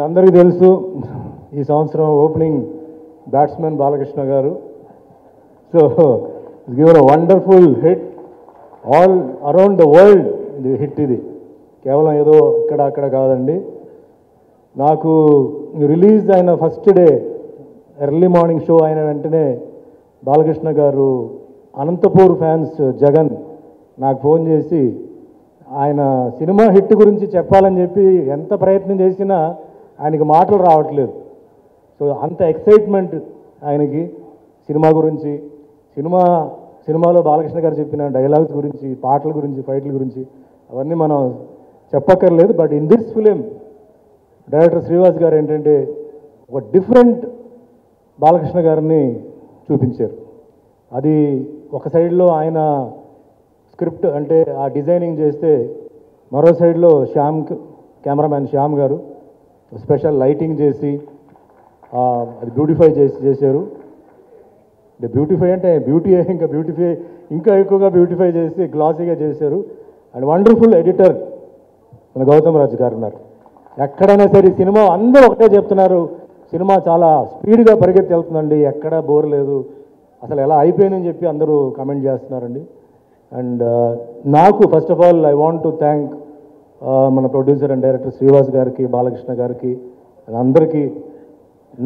అందరికీ తెలుసు ఈ సంవత్సరం ఓపెనింగ్ బ్యాట్స్మెన్ బాలకృష్ణ గారు. So given a wonderful hit all around the world. ఇది హిట్, ఇది కేవలం ఏదో ఇక్కడ అక్కడ కాదండి. నాకు రిలీజ్ అయిన first day early morning show అయిన వెంటనే బాలకృష్ణ గారు అనంతపూర్ ఫ్యాన్స్ జగన్ నాకు ఫోన్ చేసి ఆయన సినిమా హిట్ గురించి చెప్పాలని చెప్పి ఎంత ప్రయత్నం చేసినా ఆయనకి మాటలు రావట్లేదు. సో అంత ఎక్సైట్మెంట్ ఆయనకి సినిమా గురించి, సినిమాలో బాలకృష్ణ గారు చెప్పిన డైలాగ్స్ గురించి, పాటల గురించి, ఫైట్ల గురించి అవన్నీ మనం చెప్పక్కర్లేదు. But in this film director Srivas గారు ఏంటంటే ఒక డిఫరెంట్ బాలకృష్ణ గారిని చూపించారు. అది ఒక సైడ్లో ఆయన స్క్రిప్ట్ అంటే ఆ డిజైనింగ్ చేస్తే, మరో సైడ్లో కెమెరామ్యాన్ శ్యామ్ గారు స్పెషల్ లైటింగ్ చేసి అది బ్యూటిఫై చేశారు. బ్యూటిఫై అంటే బ్యూటీ ఇంకా ఎక్కువగా బ్యూటిఫై చేసి గ్లాసీగా చేశారు. అండ్ వండర్ఫుల్ ఎడిటర్ మన గౌతమ్ రాజు గారు ఉన్నారు. ఎక్కడైనా సరే సినిమా అందరూ ఒకటే చెప్తున్నారు, సినిమా చాలా స్పీడ్గా పరిగెత్తి వెళ్తుందండి, ఎక్కడా బోర్ లేదు, అసలు ఎలా అయిపోయిందని చెప్పి అందరూ కమెంట్ చేస్తున్నారండి. అండ్ నాకు first of all I want to thank మన ప్రొడ్యూసర్ అండ్ డైరెక్టర్ శ్రీవాస్ గారికి, బాలకృష్ణ గారికి, అందరికీ.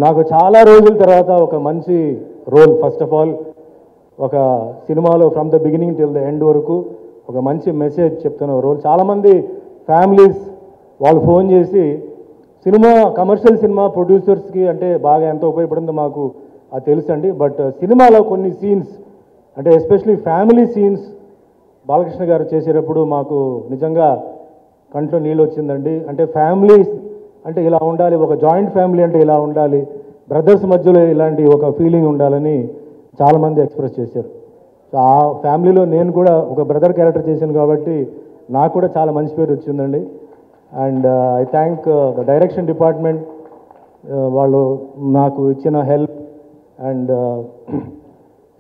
నాకు చాలా రోజుల తర్వాత ఒక మంచి రోల్, ఫస్ట్ ఆఫ్ ఆల్ ఒక సినిమాలో from the beginning till the end వరకు ఒక మంచి మెసేజ్ చెప్తున్న రోల్. చాలామంది ఫ్యామిలీస్ వాళ్ళు ఫోన్ చేసి సినిమా, కమర్షియల్ సినిమా ప్రొడ్యూసర్స్కి అంటే బాగా ఎంత ఉపయోగపడిందో మాకు అది తెలుసండి. బట్ సినిమాలో కొన్ని సీన్స్ అంటే ఎస్పెషలీ ఫ్యామిలీ సీన్స్ బాలకృష్ణ గారు చేసేటప్పుడు మాకు నిజంగా కంట్లో నీళ్ళు వచ్చిందండి. అంటే ఫ్యామిలీస్ అంటే ఇలా ఉండాలి, ఒక జాయింట్ ఫ్యామిలీ అంటే ఇలా ఉండాలి, బ్రదర్స్ మధ్యలో ఇలాంటి ఒక ఫీలింగ్ ఉండాలని చాలామంది ఎక్స్ప్రెస్ చేశారు. సో ఆ ఫ్యామిలీలో నేను కూడా ఒక బ్రదర్ క్యారెక్టర్ చేశాను కాబట్టి నాకు కూడా చాలా మంచి పేరు వచ్చిందండి. And I thank the direction department, వాళ్ళు నాకు ఇచ్చిన హెల్ప్. అండ్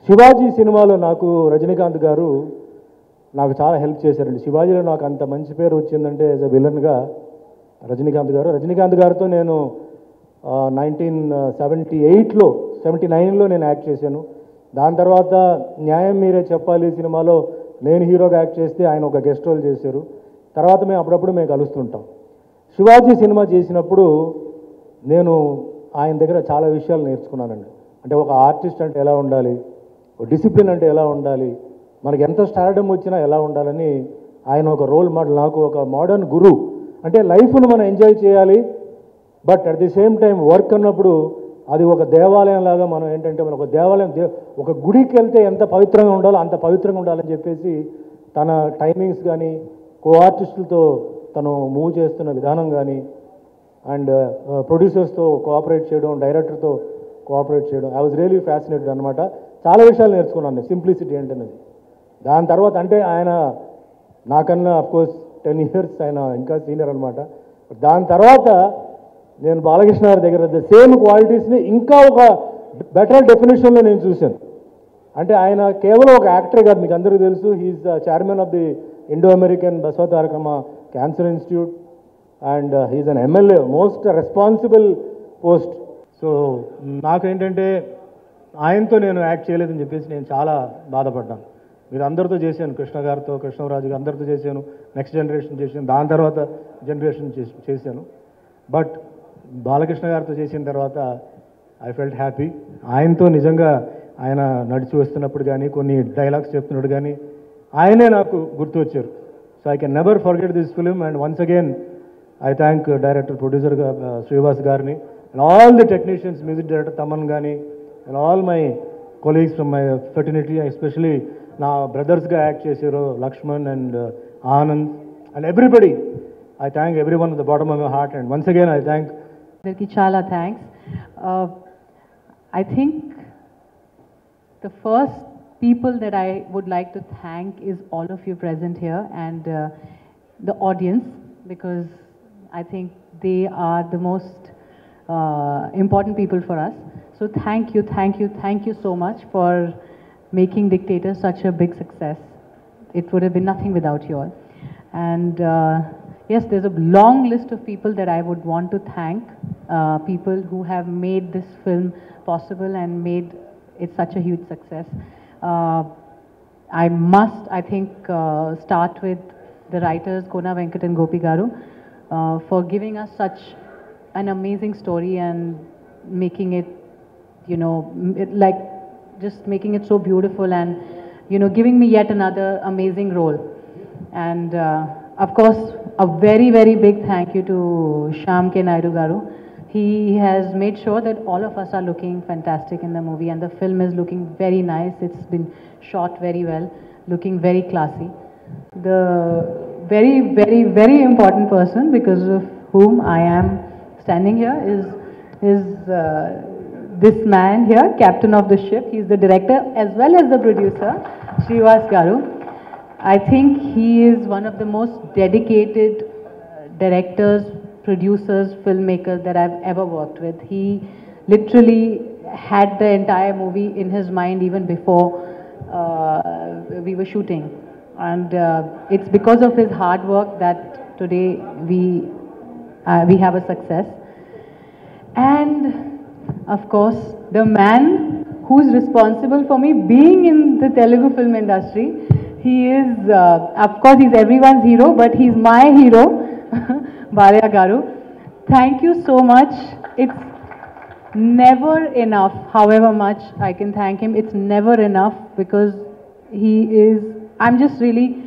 శివాజీ సినిమాలో నాకు రజనీకాంత్ గారు నాకు చాలా హెల్ప్ చేశారండి. శివాజీలో నాకు అంత మంచి పేరు వచ్చిందంటే యాజ్ అ విలన్గా రజనీకాంత్ గారితో నేను 79లో నేను యాక్ట్ చేశాను. దాని తర్వాత న్యాయం మీరే చెప్పాలి సినిమాలో నేను హీరోగా యాక్ట్ చేస్తే ఆయన ఒక గెస్ట్ రోల్ చేశారు. తర్వాత మేము అప్పుడప్పుడు కలుస్తుంటాం. శివాజీ సినిమా చేసినప్పుడు నేను ఆయన దగ్గర చాలా విషయాలు నేర్చుకున్నానండి. అంటే ఒక ఆర్టిస్ట్ అంటే ఎలా ఉండాలి, డిసిప్లిన్ అంటే ఎలా ఉండాలి, మనకి ఎంత స్టార్డమ్ వచ్చినా ఎలా ఉండాలని ఆయన ఒక రోల్ మోడల్, నాకు ఒక మోడర్న్ గురు. అంటే లైఫ్ను మనం ఎంజాయ్ చేయాలి, but at the same time work అన్నప్పుడు అది ఒక దేవాలయం లాగా మనం ఏంటంటే మనం ఒక దేవాలయం, ఒక గుడికి వెళ్తే ఎంత పవిత్రంగా ఉండాలో అంత పవిత్రంగా ఉండాలని చెప్పేసి తన టైమింగ్స్ కానీ, కో ఆర్టిస్టులతో తను మూవ్ చేస్తున్న విధానం కానీ, అండ్ ప్రొడ్యూసర్స్తో కోఆపరేట్ చేయడం, డైరెక్టర్తో కోఆపరేట్ చేయడం, ఐ వాజ్ రియలీ ఫ్యాసినేటెడ్ అనమాట. చాలా విషయాలు నేర్చుకున్నాను, సింప్లిసిటీ ఏంటనేది. దాని తర్వాత అంటే ఆయన నాకన్నా అఫ్కోర్స్ 10 years ఆయన ఇంకా సీనియర్ అనమాట. దాని తర్వాత నేను బాలకృష్ణ గారి దగ్గర సేమ్ క్వాలిటీస్ని ఇంకా ఒక బెటర్ డెఫినేషన్లో నేను చూశాను. అంటే ఆయన కేవలం ఒక యాక్టర్ కాదు, మీకు అందరికీ తెలుసు, he is the chairman of the Indo American Basava Tarakamma cancer institute and he is an MLA, most responsible post. So నాకేంటంటే ఆయనతో నేను యాక్ట్ చేయలేదని చెప్పేసి నేను చాలా బాధపడ్డాను. మీరు అందరితో చేశాను, కృష్ణ గారితో, కృష్ణరాజు గారు అందరితో చేశాను, నెక్స్ట్ జనరేషన్ చేశాను, దాని తర్వాత జనరేషన్ చేశాను. బట్ బాలకృష్ణ గారితో చేసిన తర్వాత ఐ ఫెల్ట్ హ్యాపీ. ఆయనతో నిజంగా ఆయన నడిచి వస్తున్నప్పుడు కానీ, కొన్ని డైలాగ్స్ చెప్తున్నప్పుడు కానీ ఆయనే నాకు గుర్తు వచ్చారు. So I can never forget this film. And once again I thank director producer Srivas గారిని and all the technicians, music director Thaman కానీ, and all my colleagues from my fraternity, especially నా బ్రదర్స్గా యాక్ట్ చేశారు Lakshman and Anand and everybody. I thank everyone at the bottom of my heart. And once again I thank. చాలా thanks. I think the first people that I would like to thank is all of you present here and the audience, because I think they are the most important people for us. So thank you so much for making Dictator such a big success. It would have been nothing without you all. And yes, there's a long list of people that I would want to thank, people who have made this film possible and made it such a huge success. I must, I think, start with the writers Kona Venkat and Gopi Garu for giving us such an amazing story and making it, like just making it so beautiful and, giving me yet another amazing role. And of course, a very, very big thank you to Shyam K. Naidu Garu. He has made sure that all of us are looking fantastic in the movie, and the film is looking very nice. It's been shot very well, looking very classy. The very, very, very important person because of whom I am standing here is this man here, captain of the ship. He's the director as well as the producer, Srivas Garu. I think he is one of the most dedicated directors, producers, filmmakers that I've ever worked with. He literally had the entire movie in his mind even before we were shooting. And it's because of his hard work that today we have a success. And of course, the man who's responsible for me being in the Telugu film industry, he is, of course, he's everyone's hero, but he's my hero, Balaya Garu. Thank you so much. It's never enough, however much I can thank him. It's never enough because he is, I'm just really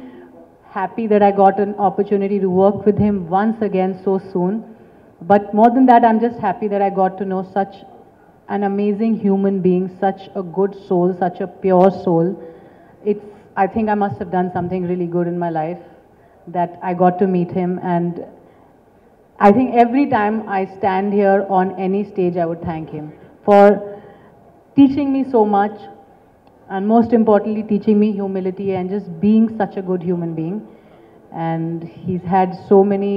happy that I got an opportunity to work with him once again so soon. But more than that, I'm just happy that I got to know such an amazing human being, such a good soul, such a pure soul. I think I must have done something really good in my life that I got to meet him, and I think every time I stand here on any stage, I would thank him for teaching me so much, and most importantly, teaching me humility and just being such a good human being. And he's had so many,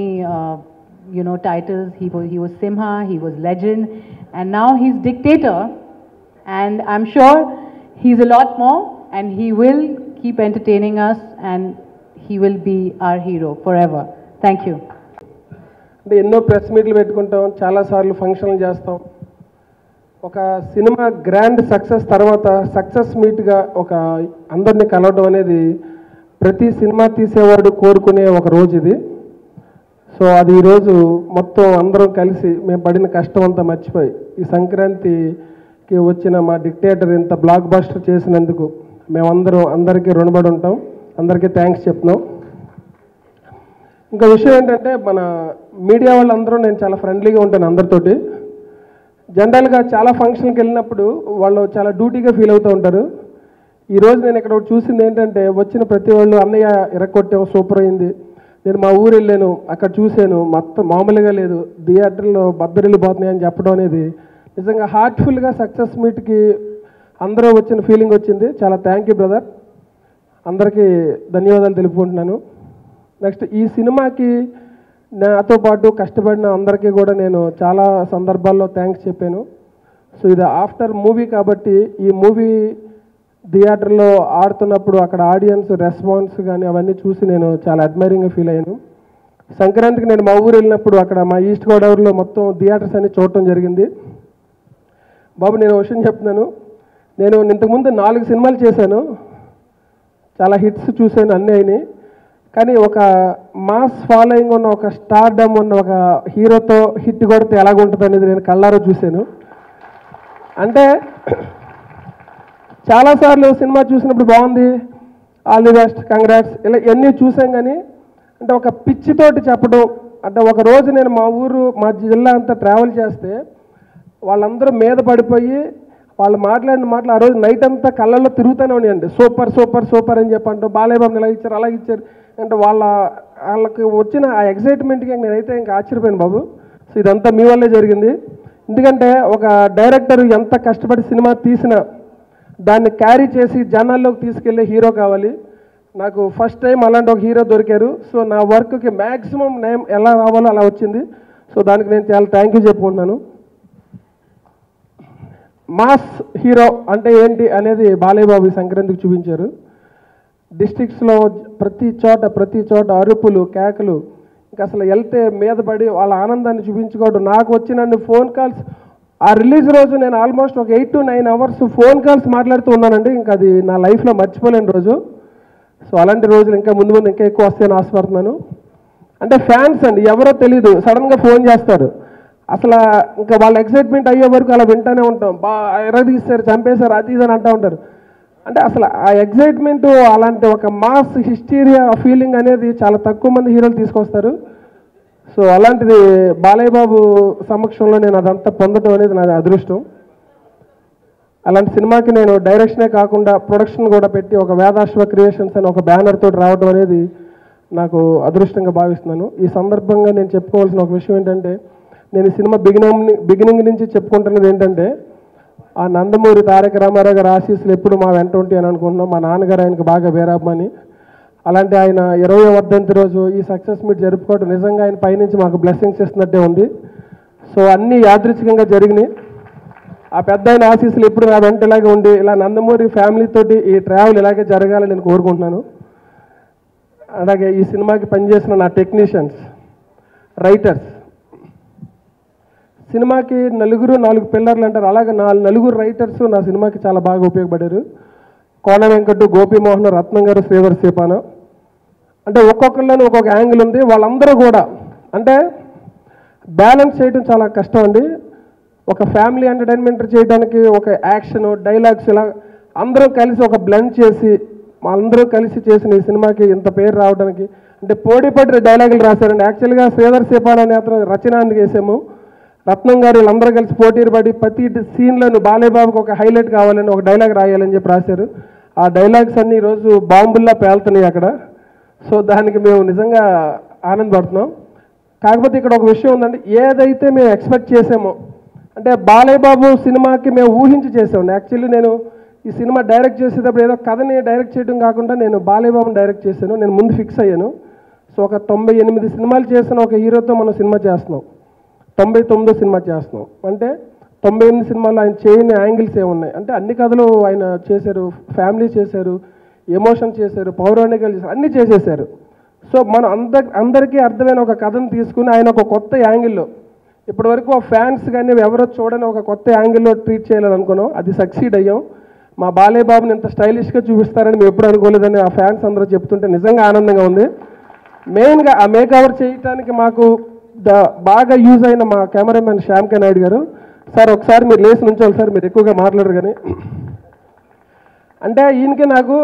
titles. He was Simha, he was Legend, and now he's Dictator. And I'm sure he's a lot more, and he will keep entertaining us, and he will be our hero forever. Thank you. అంటే ఎన్నో press మీట్లు పెట్టుకుంటాం, చాలాసార్లు ఫంక్షన్లు చేస్తాం. ఒక cinema grand success తర్వాత success మీట్గా ఒక అందరినీ కలవడం అనేది ప్రతి సినిమా తీసేవాడు కోరుకునే ఒక రోజు ఇది. సో అది ఈరోజు మొత్తం అందరం కలిసి మేము పడిన కష్టం అంతా మర్చిపోయి ఈ సంక్రాంతికి వచ్చిన మా డిక్టేటర్ ఇంత బ్లాక్ బస్టర్ చేసినందుకు మేమందరం అందరికీ రుణపడి ఉంటాం. అందరికీ థ్యాంక్స్ చెప్తున్నాం. ఇంకా విషయం ఏంటంటే మన మీడియా వాళ్ళందరూ నేను చాలా ఫ్రెండ్లీగా ఉంటాను అందరితోటి. జనరల్గా చాలా ఫంక్షన్కి వెళ్ళినప్పుడు వాళ్ళు చాలా డ్యూటీగా ఫీల్ అవుతూ ఉంటారు. ఈరోజు నేను ఇక్కడ చూసింది ఏంటంటే వచ్చిన ప్రతి వాళ్ళు అన్నయ్య ఇరక్కొట్టాం, సూపర్ అయింది, నేను మా ఊరు వెళ్ళాను, అక్కడ చూశాను, మొత్తం మామూలుగా లేదు, థియేటర్లో బద్దరిల్లిపోతున్నాయి అని చెప్పడం అనేది నిజంగా హార్ట్ఫుల్గా సక్సెస్ మీట్కి అందరూ వచ్చిన ఫీలింగ్ వచ్చింది. చాలా థ్యాంక్ యూ బ్రదర్, అందరికీ ధన్యవాదాలు తెలుపుకుంటున్నాను. నెక్స్ట్ ఈ సినిమాకి నాతో పాటు కష్టపడిన అందరికీ కూడా నేను చాలా సందర్భాల్లో థ్యాంక్స్ చెప్పాను. సో ఇది ఆఫ్టర్ మూవీ కాబట్టి ఈ మూవీ థియేటర్లో ఆడుతున్నప్పుడు అక్కడ ఆడియన్స్ రెస్పాన్స్ కానీ అవన్నీ చూసి నేను చాలా అడ్మైరింగ్గా ఫీల్ అయ్యాను. సంక్రాంతికి నేను మా ఊరు వెళ్ళినప్పుడు అక్కడ మా ఈస్ట్ గోదావరిలో మొత్తం థియేటర్స్ అన్ని చూడటం జరిగింది. బాబు నేను విషయం చెప్తున్నాను, నేను ఇంతకుముందు 4 సినిమాలు చేశాను, చాలా హిట్స్ చూశాను, అన్నీ అయినాయి. కానీ ఒక మాస్ ఫాలోయింగ్ ఉన్న ఒక స్టార్డమ్ ఉన్న ఒక హీరోతో హిట్ కొడితే ఎలాగుంటుంది అనేది నేను కళ్ళారో చూశాను. అంటే చాలాసార్లు సినిమా చూసినప్పుడు బాగుంది, ఆల్ ది బెస్ట్, కంగ్రాట్స్ ఇలా ఎన్ని చూసాం. కానీ అంటే ఒక పిచ్చితోటి చెప్పడం, అంటే ఒక రోజు నేను మా జిల్లా అంతా ట్రావెల్ చేస్తే వాళ్ళందరూ మీద పడిపోయి వాళ్ళు మాట్లాడిన మాటలు ఆ రోజు నైట్ అంతా కళ్ళల్లో తిరుగుతూనే ఉన్నాయండి. సూపర్ సూపర్ సూపర్ అని చెప్పంటూ బాలయ్య బాబుని ఇలా ఇచ్చారు అలాగే ఇచ్చారు అంటే వాళ్ళకి వచ్చిన ఆ ఎక్సైట్మెంట్కి నేనైతే ఇంకా ఆశ్చర్యపోయాను బాబు. సో ఇదంతా మీ వల్లే జరిగింది. ఎందుకంటే ఒక డైరెక్టర్ ఎంత కష్టపడి సినిమా తీసినా దాన్ని క్యారీ చేసి జనాల్లోకి తీసుకెళ్లే హీరో కావాలి. నాకు ఫస్ట్ టైం అలాంటి ఒక హీరో దొరికారు. సో నా వర్క్కి మ్యాక్సిమం నేమ్ ఎలా రావాలో అలా వచ్చింది. సో దానికి నేను చాలా థ్యాంక్ యూ చెప్పుకుంటున్నాను. మాస్ హీరో అంటే ఏంటి అనేది బాలయ్య బాబు సంక్రాంతికి చూపించారు. డిస్ట్రిక్ట్స్లో ప్రతి చోట అరుపులు, కేకలు, ఇంకా అసలు వెళ్తే మీద పడి వాళ్ళ ఆనందాన్ని చూపించుకోవడం. నాకు వచ్చిన ఫోన్ కాల్స్ ఆ రిలీజ్ రోజు నేను ఆల్మోస్ట్ ఒక 8 to 9 hours ఫోన్ కాల్స్ మాట్లాడుతూ ఉన్నానండి. ఇంకా అది నా లైఫ్లో మర్చిపోలేని రోజు. సో అలాంటి రోజులు ఇంకా ముందు ముందు ఇంకా ఎక్కువ వస్తాయని ఆశపడుతున్నాను. అంటే ఫ్యాన్స్ అండి, ఎవరో తెలీదు, సడన్గా ఫోన్ చేస్తారు. అసలు ఇంకా వాళ్ళ ఎక్సైట్మెంట్ అయ్యే వరకు అలా వింటూనే ఉంటాం. ఎరదీస్తారు, చంపేశారు, అది ఇది అని అంటూ ఉంటారు. అంటే అసలు ఆ ఎక్సైట్మెంట్, అలాంటి ఒక మాస్ హిస్టీరియా ఫీలింగ్ అనేది చాలా తక్కువ మంది హీరోలు తీసుకొస్తారు. సో అలాంటిది బాలయ్య బాబు సమక్షంలో నేను అదంతా పొందడం అనేది నా అదృష్టం. అలాంటి సినిమాకి నేను డైరెక్షనే కాకుండా ప్రొడక్షన్ కూడా పెట్టి ఒక వేదాశ్వ క్రియేషన్స్ అని ఒక బ్యానర్ తోటి రావడం అనేది నాకు అదృష్టంగా భావిస్తున్నాను. ఈ సందర్భంగా నేను చెప్పుకోవాల్సిన ఒక విషయం ఏంటంటే, నేను ఈ సినిమా బిగినింగ్ నుంచి చెప్పుకుంటున్నది ఏంటంటే, ఆ నందమూరి తారక రామారావు గారి ఆశీస్సులు ఎప్పుడు మా వెంట ఉంటాయి అని అనుకుంటున్నాం. మా నాన్నగారు ఆయనకు బాగా వేరాబని. అలాంటి ఆయన 20వ వర్ధంతి రోజు ఈ సక్సెస్ మీట్ జరుపుకోవడం నిజంగా ఆయన పైనుంచి మాకు బ్లెస్సింగ్స్ ఇస్తున్నట్టే ఉంది. సో అన్నీ యాదృచ్ఛికంగా జరిగినాయి. ఆ పెద్ద ఆయన ఆశీస్సులు ఎప్పుడు నా వెంట ఇలాగే ఉండి ఇలా నందమూరి ఫ్యామిలీతోటి ఈ ట్రావెల్ ఇలాగే జరగాలని నేను కోరుకుంటున్నాను. అలాగే ఈ సినిమాకి పనిచేసిన నా టెక్నీషియన్స్, రైటర్స్, సినిమాకి 4 పిల్లర్లు అంటారు, అలాగే 4 రైటర్స్ నా సినిమాకి చాలా బాగా ఉపయోగపడారు. కోన వెంకట్, గోపీమోహన్, రత్నం గారు, శ్రీధర్ సేపాన. అంటే ఒక్కొక్కరిలోనూ ఒక్కొక్క యాంగిల్ ఉంది. వాళ్ళందరూ కూడా అంటే బ్యాలెన్స్ చేయడం చాలా కష్టం అండి. ఒక ఫ్యామిలీ ఎంటర్టైన్మెంట్ చేయడానికి ఒక యాక్షన్, డైలాగ్స్ ఇలా అందరూ కలిసి ఒక బ్లెండ్ చేసి అందరూ కలిసి చేసిన ఈ సినిమాకి ఇంత పేరు రావడానికి అంటే పోటీపడి డైలాగులు రాశారండి. యాక్చువల్గా శ్రీధర్ సేపాన అనే అతను రచన వేసాము. రత్నం గారు వీళ్ళందరూ కలిసి పోటీలు పడి ప్రతి సీన్లను బాలయ్య బాబుకి ఒక హైలైట్ కావాలని ఒక డైలాగ్ రాయాలని చెప్పి రాశారు. ఆ డైలాగ్స్ అన్నీ ఈరోజు బాంబుల్లా పేలుతున్నాయి అక్కడ. సో దానికి మేము నిజంగా ఆనందపడుతున్నాం. కాకపోతే ఇక్కడ ఒక విషయం ఉందండి, ఏదైతే మేము ఎక్స్పెక్ట్ చేసామో అంటే బాలయ్య బాబు సినిమాకి మేము ఊహించి చేసామండి. యాక్చువల్లీ నేను ఈ సినిమా డైరెక్ట్ చేసేటప్పుడు ఏదో కథని డైరెక్ట్ చేయడం కాకుండా నేను బాలయ్య బాబుని డైరెక్ట్ చేశాను. నేను ముందు ఫిక్స్ అయ్యాను. సో ఒక 98 సినిమాలు చేసిన ఒక హీరోతో మనం సినిమా చేస్తున్నాం, 99వ సినిమా చేస్తున్నాం. అంటే 98 సినిమాలు ఆయన చేయని యాంగిల్స్ ఏమున్నాయి అంటే అన్ని కథలు ఆయన చేశారు, ఫ్యామిలీ చేశారు, ఎమోషన్ చేశారు, పౌరాణికాలు చేశారు, అన్నీ చేసేసారు. సో మనం అందరికీ అర్థమైన ఒక కథను తీసుకుని ఆయన ఒక కొత్త యాంగిల్లో ఇప్పటివరకు ఆ ఫ్యాన్స్ కానీ ఎవరో చూడని ఒక కొత్త యాంగిల్లో ట్రీట్ చేయాలని అనుకున్నాం. అది సక్సీడ్ అయ్యాం. మా బాలయ్య బాబుని ఇంత స్టైలిష్గా చూపిస్తారని మేము ఎప్పుడు అనుకోలేదని ఆ ఫ్యాన్స్ అందరూ చెప్తుంటే నిజంగా ఆనందంగా ఉంది. మెయిన్గా ఆ మేకవర్ చేయడానికి మాకు బాగా యూజ్ అయిన మా కెమెరామెన్ శ్యామ్ కే నాయుడు గారు, సార్ ఒకసారి మీరు లేచి నుంచోవాలి సార్, మీరు ఎక్కువగా మాట్లాడరు కానీ. అంటే ఈయనకి నాకు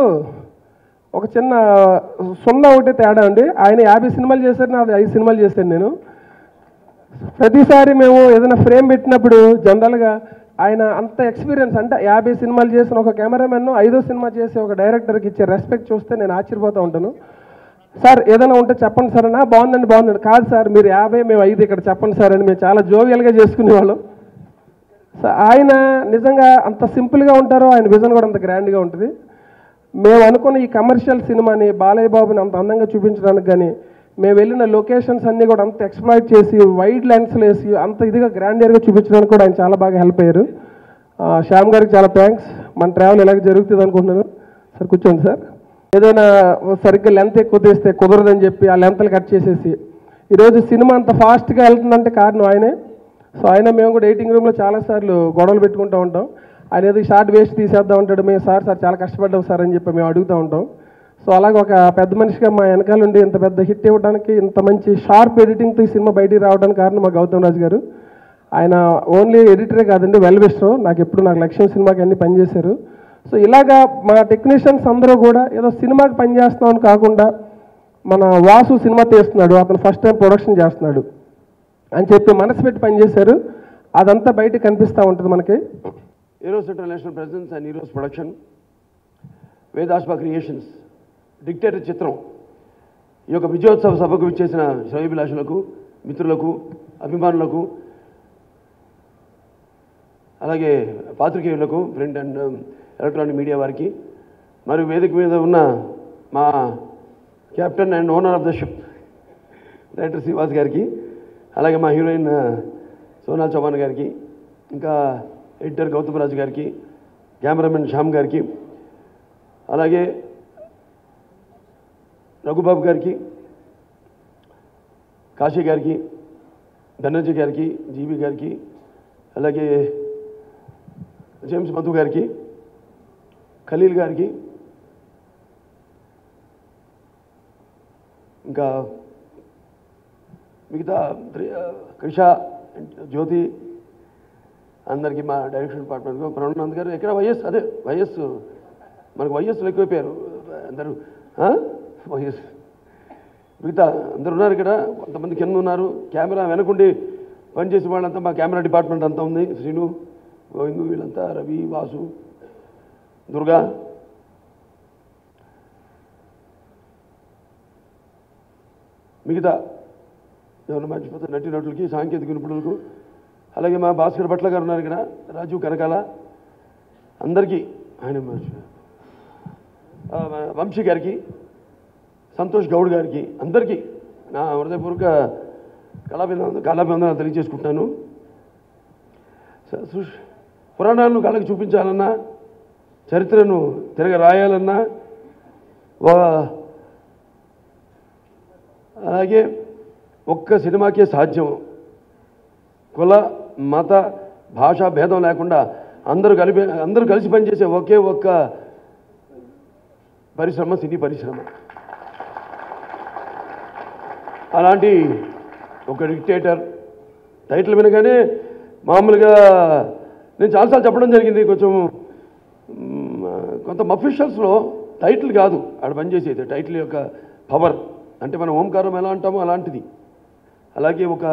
ఒక చిన్న 0 ఒకటే తేడా అండి. ఆయన 50 సినిమాలు చేశారు, నాకు 5 సినిమాలు చేశాను నేను. ప్రతిసారి మేము ఏదైనా ఫ్రేమ్ పెట్టినప్పుడు జనరల్గా ఆయన అంత ఎక్స్పీరియన్స్ అంటే 50 సినిమాలు చేసిన ఒక కెమెరామెన్ 5వ సినిమా చేసే ఒక డైరెక్టర్కి ఇచ్చే రెస్పెక్ట్ చూస్తే నేను ఆశ్చర్యపోతూ ఉంటాను. సార్ ఏదైనా ఉంటే చెప్పండి సార్ అన్నా, బాగుందండి. కాదు సార్ మీరు 50 మేము 5 ఇక్కడ చెప్పండి సార్ అని మేము చాలా జోవియల్గా చేసుకునేవాళ్ళం. సో ఆయన నిజంగా అంత సింపుల్గా ఉంటారో ఆయన విజన్ కూడా అంత గ్రాండ్గా ఉంటుంది. మేము అనుకున్న ఈ కమర్షియల్ సినిమాని బాలయ్య బాబుని అంత అందంగా చూపించడానికి కానీ మేము వెళ్ళిన లొకేషన్స్ అన్నీ కూడా అంత ఎక్స్ప్లాయిట్ చేసి వైడ్ లెన్స్లు వేసి అంత ఇదిగా గ్రాండియర్గా చూపించడానికి కూడా ఆయన చాలా బాగా హెల్ప్ అయ్యారు. శ్యామ్ గారికి చాలా థ్యాంక్స్. మన ట్రావెల్ ఇలాగే జరుగుతుంది అనుకుంటున్నాను. సార్ కూర్చోండి సార్. ఏదైనా సరిగ్గా లెంత్ ఎక్కువ తీస్తే కుదరదని చెప్పి ఆ లెంత్లు కట్ చేసేసి ఈరోజు సినిమా అంత ఫాస్ట్గా వెళ్తుందంటే కారణం ఆయనే. సో ఆయన మేము కూడా ఎడిటింగ్ రూమ్లో చాలాసార్లు గొడవలు పెట్టుకుంటూ ఉంటాం. ఆయన ఏదో షార్ట్ వేస్ట్ తీసేద్దాం ఉంటాడు, మేము సార్ చాలా కష్టపడ్డాం సార్ అని చెప్పి మేము అడుగుతూ ఉంటాం. సో అలాగే ఒక పెద్ద మనిషిగా మా వెనకాల ఉండి ఇంత పెద్ద హిట్ ఇవ్వడానికి, ఇంత మంచి షార్ప్ ఎడిటింగ్తో ఈ సినిమా బయటికి రావడానికి కారణం మా గౌతమ్ రాజు గారు. ఆయన ఓన్లీ ఎడిటరే కాదండి, వెల్ విషర్. నాకు లక్ష్యం సినిమాకి అన్ని పనిచేశారు. సో ఇలాగా మా టెక్నీషియన్స్ అందరూ కూడా ఏదో సినిమాకి పనిచేస్తున్నామని కాకుండా మన వాసు సినిమా తీస్తున్నాడు, అతను ఫస్ట్ టైం ప్రొడక్షన్ చేస్తున్నాడు అని చెప్పి మనసు పెట్టి పనిచేశారు. అదంతా బయటకు కనిపిస్తూ ఉంటుంది మనకి. Eros international presence and Eros production, Vedaswa creations, Dictator చిత్రం ఈ యొక్క విజయోత్సవ సభకు విచ్చేసిన శ్రేయోభిలాషులకు, మిత్రులకు, అభిమానులకు, అలాగే పాత్రికేయులకు, ప్రింట్ అండ్ ఎలక్ట్రానిక్ మీడియా వారికి, మరియు వేదిక మీద ఉన్న మా captain and owner of the ship director Srivas గారికి, అలాగే మా హీరోయిన్ సోనాల్ చౌహాన్ గారికి, ఇంకా ఎడిటర్ గౌతమ్ రాజు గారికి, కెమెరామెన్ శ్యామ్ గారికి, అలాగే రఘుబాబు గారికి, కాశీ గారికి, బెనర్జీ గారికి, జీబీ గారికి, అలాగే జేమ్స్ మధు గారికి, ఖలీల్ గారికి, ఇంకా మిగతా క్రిష, జ్యోతి అందరికీ, మా డైరెక్షన్ డిపార్ట్మెంట్కు ప్రణానంద్ గారు. ఎక్కడ వైఎస్, అదే వైఎస్, మనకు వైఎస్లు ఎక్కువైపోయారు అందరూ. వైఎస్ మిగతా అందరు ఉన్నారు ఇక్కడ, కొంతమంది కింద ఉన్నారు. కెమెరా వెనకుండి పనిచేసే వాళ్ళంతా మా కెమెరా డిపార్ట్మెంట్ అంతా ఉంది. శ్రీను, గోవిందు, వీళ్ళంతా, రవి, వాసు, దుర్గా. మిగతా ఎవరు మర్చిపోతే నటీనటులకి, సాంకేతిక నిపుణులకు, అలాగే మా భాస్కర్ భట్ల గారు ఉన్నారు ఇక్కడ, రాజు కనకాల, అందరికీ, ఆయన వంశీ గారికి, సంతోష్ గౌడ్ గారికి, అందరికీ నా హృదయపూర్వక కళాభివందనాలు తెలియజేసుకుంటున్నాను. పురాణాలను కళకు చూపించాలన్నా, చరిత్రను తిరగ రాయాలన్నా, అలాగే ఒక్క సినిమాకే సాధ్యం. కుల, మత, భాషా భేదం లేకుండా అందరూ కలిసి పనిచేసే ఒకే ఒక్క పరిశ్రమ సినీ పరిశ్రమ. అలాంటి ఒక డిక్టేటర్ టైటిల్ వినగానే మామూలుగా నేను చాలాసార్లు చెప్పడం జరిగింది, కొంత అఫీషియల్స్లో టైటిల్ కాదు ఆడ పనిచేసేది, టైటిల్ యొక్క పవర్. అంటే మనం ఓంకారం ఎలా అంటామో అలాంటిది. అలాగే ఒక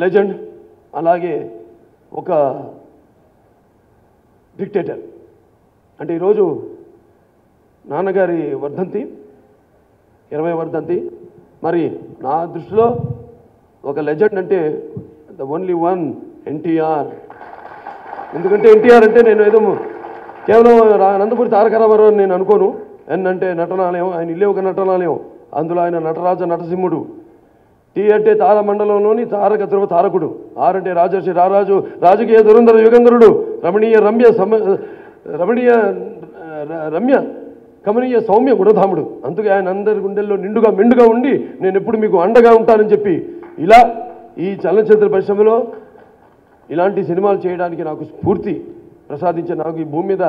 లెజెండ్, అలాగే ఒక డిక్టేటర్. అంటే ఈరోజు నాన్నగారి వర్ధంతి, 20వ వర్ధంతి. మరి నా దృష్టిలో ఒక లెజెండ్ అంటే ద ఓన్లీ వన్ ఎన్టీఆర్. ఎందుకంటే ఎన్టీఆర్ అంటే నేను ఏదో కేవలం నందమూరి తారక రామారావు అని నేను అనుకోను. ఎన్ అంటే నటనాలయం, ఆయన ఇల్లే ఒక నటనాలయం. అందులో ఆయన నటరాజ నటసింహుడు. టీ అంటే తారమండలంలోని తారక ధ్రువ తారకుడు. ఆర్ అంటే రాజర్షి రారాజు, రాజకీయ దురంధర యుగంధరుడు, రమ్య కమనీయ సౌమ్య గుణధాముడు. అందుకే ఆయన అందరి గుండెల్లో నిండుగా మెండుగా ఉండి నేను ఎప్పుడు మీకు అండగా ఉంటానని చెప్పి ఇలా ఈ చలనచిత్ర పరిశ్రమలో ఇలాంటి సినిమాలు చేయడానికి నాకు స్ఫూర్తి ప్రసాదించిన, నాకు ఈ భూమి మీద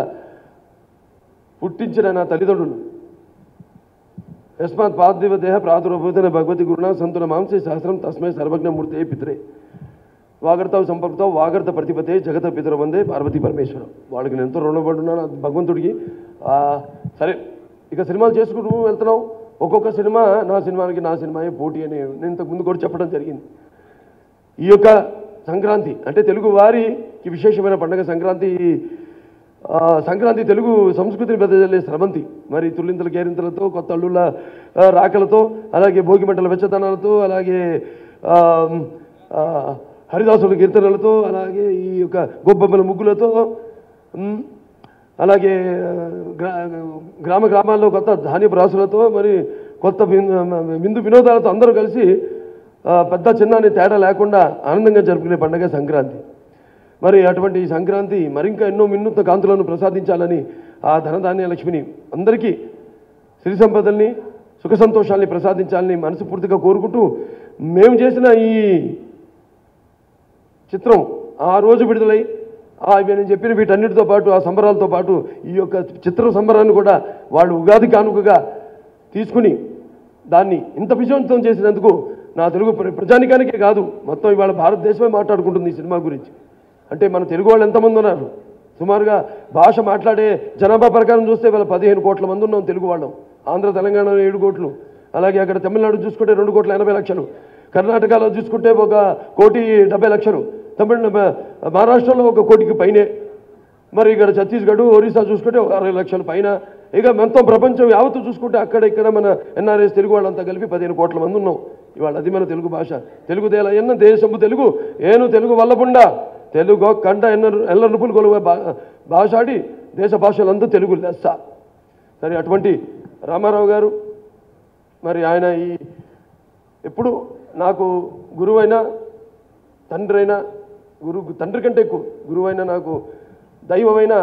పుట్టించిన నా తల్లిదండ్రులు. యస్మాత్ పార్థివ దేహ ప్రాదుర్భూతన భగవతి గురుణ సంతుల మాంసే సహస్రం తస్మై సర్వజ్ఞమూర్తే పితరే వాగర్తావు సంపర్కుతావు వాగర్త ప్రతిపతే జగత పితర వందే పార్వతీ పరమేశ్వరం. వాళ్ళకి నేను ఎంతో రుణపడున్నాను భగవంతుడికి. సరే, ఇక సినిమాలు చేసుకుంటూ వెళ్తున్నాం. ఒక్కొక్క సినిమా నా సినిమాయే పోటీ అని నేను ఇంతకుముందు కూడా చెప్పడం జరిగింది. ఈ యొక్క సంక్రాంతి అంటే తెలుగు వారికి విశేషమైన పండుగ సంక్రాంతి. సంక్రాంతి తెలుగు సంస్కృతిని బెదజల్లే స్రవంతి. మరి తుల్లింతల కేరింతలతో, కొత్త అల్లుళ్ళ రాకలతో, అలాగే భోగిమంటల వెచ్చదనాలతో, అలాగే హరిదాసుల కీర్తనలతో, అలాగే ఈ యొక్క గొబ్బెమ్మల ముగ్గులతో, అలాగే గ్రామాల్లో కొత్త ధాన్యపు రాసులతో, మరి కొత్త విందు వినోదాలతో అందరూ కలిసి పెద్ద చిన్న తేడా లేకుండా ఆనందంగా జరుపుకునే పండుగ సంక్రాంతి. మరి అటువంటి సంక్రాంతి మరింక ఎన్నో వినూత్న కాంతులను ప్రసాదించాలని ఆ ధనధాన్య లక్ష్మిని అందరికీ సిరి సంపదల్ని, సుఖ సంతోషాల్ని ప్రసాదించాలని మనస్ఫూర్తిగా కోరుకుంటూ, మేము చేసిన ఈ చిత్రం ఆ రోజు విడుదలై నేను చెప్పిన వీటన్నిటితో పాటు ఆ సంబరాలతో పాటు ఈ యొక్క చిత్ర సంబరాన్ని కూడా వాళ్ళు ఉగాది కానుకగా తీసుకుని దాన్ని ఇంత విజయవంతం చేసినందుకు నా తెలుగు ప్రజానికానికే కాదు, మొత్తం ఇవాళ భారతదేశమే మాట్లాడుకుంటుంది ఈ సినిమా గురించి. అంటే మన తెలుగు వాళ్ళు ఎంతమంది ఉన్నారు? సుమారుగా భాష మాట్లాడే జనాభా ప్రకారం చూస్తే వాళ్ళ 15 కోట్ల మంది ఉన్నాం తెలుగు వాళ్ళం. ఆంధ్ర తెలంగాణలో 7 కోట్లు, అలాగే అక్కడ తమిళనాడు చూసుకుంటే 2,80,00,000, కర్ణాటకలో చూసుకుంటే 1,70,00,000, మహారాష్ట్రలో 1 కోటికి పైనే, మరి ఇక్కడ ఛత్తీస్గఢ్, ఒరిస్సా చూసుకుంటే 60 లక్షల పైన, ఇక మొత్తం ప్రపంచం యావత్తు చూసుకుంటే అక్కడ ఇక్కడ మన ఎన్ఆర్ఎస్ తెలుగు వాళ్ళంతా కలిపి 15 కోట్ల మంది ఉన్నాం ఇవాళ. అది మన తెలుగు భాష. తెలుగు దేల ఎన్న దేశము తెలుగు ఏను తెలుగు వల్లపుండ తెలుగు కంట ఎల్ల నృపులు కొలువ భాషాడి దేశ భాషలందు తెలుగు లెస్స. సరే, అటువంటి రామారావు గారు మరి ఆయన ఈ ఎప్పుడు నాకు గురువైన, తండ్రైన, తండ్రి కంటే ఎక్కువ గురువైన, నాకు దైవమైన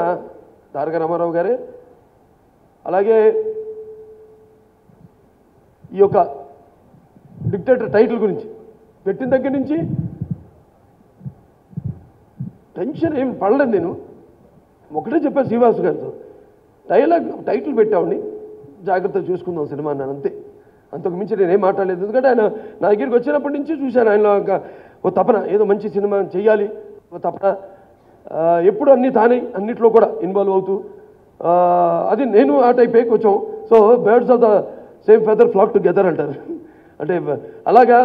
తారక రామారావు గారే. అలాగే ఈ యొక్క డిక్టేటర్ టైటిల్ గురించి పెట్టిన దగ్గర నుంచి టెన్షన్ ఏం పడలేదు. నేను ఒకటే చెప్పాను శ్రీవాస్ గారితో, టైటిల్ పెట్టామండి, జాగ్రత్తగా చూసుకుందాం సినిమా అన్నాను, అంతే. అంతకు మించి నేనేం మాట్లాడలేదు. ఎందుకంటే ఆయన నా దగ్గరికి వచ్చినప్పటి నుంచి చూశాను ఆయనలో ఓ తపన, ఏదో మంచి సినిమా చెయ్యాలి ఓ తపన, ఎప్పుడు అన్నీ తానే అన్నిట్లో కూడా ఇన్వాల్వ్ అవుతూ, అది నేను ఆ టైపే కొంచెం. So birds of the same feather flock together అంటారు. అంటే అలాగా